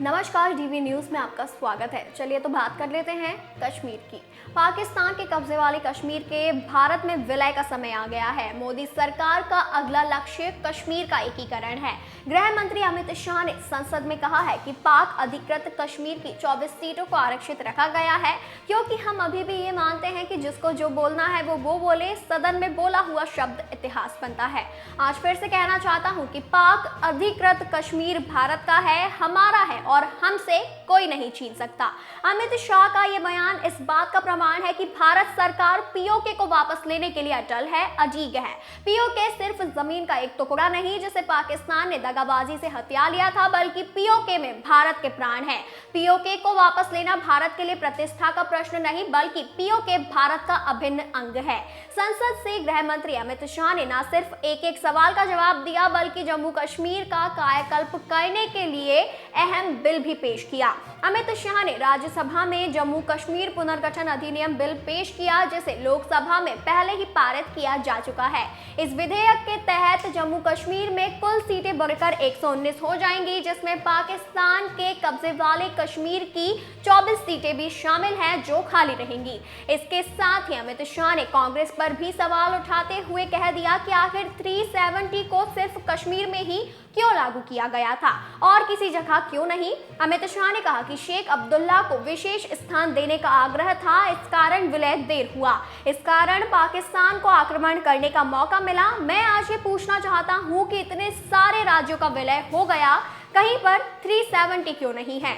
नमस्कार, DV news में आपका स्वागत है। चलिए तो बात कर लेते हैं कश्मीर की। पाकिस्तान के कब्जे वाले कश्मीर के भारत में विलय का समय आ गया है। मोदी सरकार का अगला लक्ष्य कश्मीर का एकीकरण है। गृह मंत्री अमित शाह ने संसद में कहा है कि पाक अधिकृत कश्मीर की 24 सीटों को आरक्षित रखा गया है, क्योंकि हम अभी भी ये मानते हैं कि जिसको जो बोलना है वो बोले। सदन में बोला हुआ शब्द इतिहास बनता है। आज फिर से कहना चाहता हूँ कि पाक अधिकृत कश्मीर भारत का है, हमारा है और हमसे कोई नहीं छीन सकता। अमित शाह का यह बयान इस बात का प्रमाण है कि भारत सरकार पीओके को वापस लेने के लिए अटल है, अजीग है। पीओके सिर्फ जमीन का एक टुकड़ा नहीं जिसे पाकिस्तान ने दगाबाजी से हथिया लिया था, बल्कि पीओके में भारत के प्राण है। पीओके को वापस लेना भारत के लिए प्रतिष्ठा का प्रश्न नहीं, बल्कि पीओके भारत का अभिन्न अंग है। संसद से गृह मंत्री अमित शाह ने न सिर्फ एक सवाल का जवाब दिया, बल्कि जम्मू कश्मीर का कायाकल्प करने के लिए अहम बिल भी पेश किया। अमित शाह ने राज्यसभा में जम्मू कश्मीर पुनर्गठन अधिनियम बिल पेश किया, जिसे लोकसभा में पहले ही पारित किया जा चुका है। इस विधेयक के तहत जम्मू कश्मीर में कुल सीटें बढ़कर 119 हो जाएंगी, जिसमें पाकिस्तान के कब्जे वाले कश्मीर की 24 सीटें भी शामिल हैं जो खाली रहेंगी। इसके साथ ही अमित शाह ने कांग्रेस पर भी सवाल उठाते हुए कह दिया कि आखिर 370 को सिर्फ कश्मीर में ही क्यों लागू किया गया था और किसी जगह क्यों नहीं। अमित शाह ने कहा कि शेख अब्दुल्ला को विशेष स्थान देने का आग्रह था, इस कारण विलय देर हुआ, इस कारण पाकिस्तान को आक्रमण करने का मौका मिला। मैं आज ये पूछना चाहता हूँ कि इतने सारे राज्यों का विलय हो गया, कहीं पर 370 क्यों नहीं है?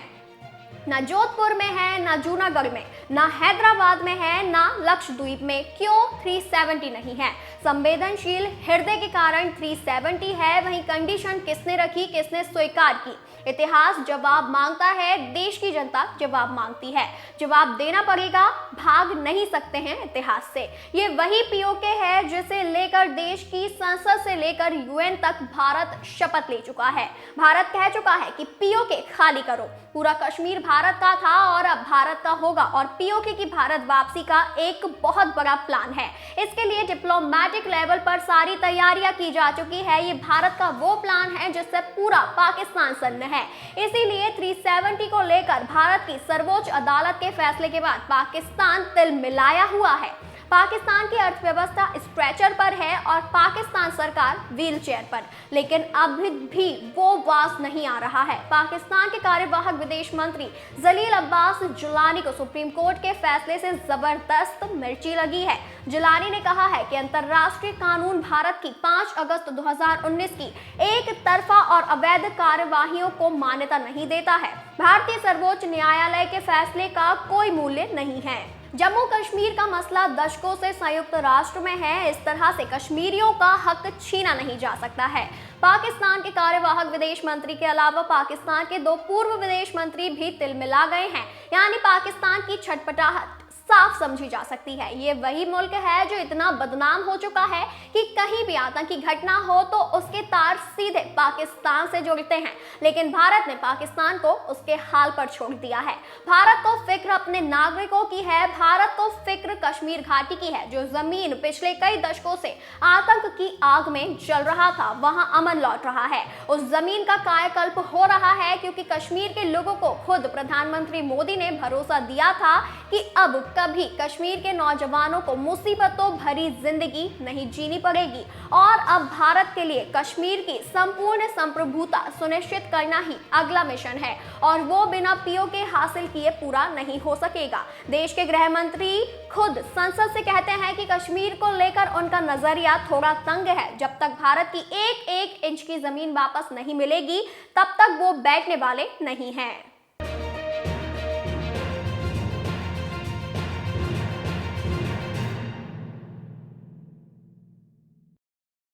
ना जोधपुर में है, ना जूनागढ़ में, ना हैदराबाद में है, ना लक्षद्वीप में, क्यों 370 नहीं है? संवेदनशील हृदय के कारण 370 है। वहीं कंडीशन किसने रखी, किसने स्वीकार की? इतिहास जवाब मांगता है, देश की जनता जवाब मांगती है। जवाब देना पड़ेगा, भाग नहीं सकते हैं इतिहास से। ये वही पीओके है जिसे लेकर देश की संसद से लेकर यूएन तक भारत शपथ ले चुका है। भारत कह चुका है कि पीओके खाली करो। पूरा कश्मीर भारत का था और अब भारत का होगा, और पीओके की भारत वापसी का एक बहुत बड़ा प्लान है। इसके लिए डिप्लोमेटिक लेवल पर सारी तैयारियां की जा चुकी है। ये भारत का वो प्लान है जिससे पूरा पाकिस्तान सन्न है। इसीलिए 370 को लेकर भारत की सर्वोच्च अदालत के फैसले के बाद पाकिस्तान तिलमिलाया हुआ है। पाकिस्तान की अर्थव्यवस्था स्ट्रेचर पर है और पाकिस्तान सरकार व्हीलचेयर पर, लेकिन अभी भी वो वास नहीं आ रहा है। पाकिस्तान के कार्यवाहक विदेश मंत्री जलील अब्बास जिलानी को सुप्रीम कोर्ट के फैसले से जबरदस्त मिर्ची लगी है। जिलानी ने कहा है कि अंतर्राष्ट्रीय कानून भारत की 5 अगस्त 2019 की एक तरफा और अवैध कार्यवाहियों को मान्यता नहीं देता है। भारतीय सर्वोच्च न्यायालय के फैसले का कोई मूल्य नहीं है। जम्मू कश्मीर का मसला दशकों से संयुक्त राष्ट्र में है। इस तरह से कश्मीरियों का हक छीना नहीं जा सकता है। पाकिस्तान के कार्यवाहक विदेश मंत्री के अलावा पाकिस्तान के 2 पूर्व विदेश मंत्री भी तिलमिला गए हैं, यानी पाकिस्तान की छटपटाहट साफ समझी जा सकती है। ये वही मुल्क है जो इतना बदनाम हो चुका है कि कहीं भी आतंकी घटना हो तो उसके तार सीधे पाकिस्तान से जुड़ते हैं, लेकिन भारत ने पाकिस्तान को उसके हाल पर छोड़ दिया है। भारत को फिक्र अपने नागरिकों की है, भारत को फिक्र कश्मीर घाटी की है। जो जमीन पिछले कई दशकों से आतंक की आग में जल रहा था, वहां अमन लौट रहा है। उस जमीन का कायाकल्प हो रहा है, क्योंकि कश्मीर के लोगों को खुद प्रधानमंत्री मोदी ने भरोसा दिया था कि अब कभी कश्मीर के नौजवानों को मुसीबतों भरी जिंदगी नहीं जीनी पड़ेगी, और अब भारत के लिए कश्मीर की संपूर्ण संप्रभुता सुनिश्चित करना ही अगला मिशन है, और वो बिना पीओके हासिल किए पूरा नहीं हो सकेगा। देश के गृह मंत्री खुद संसद से कहते हैं कि कश्मीर को लेकर उनका नजरिया थोड़ा तंग है। जब तक भारत की एक इंच की जमीन वापस नहीं मिलेगी, तब तक वो बैठने वाले नहीं हैं।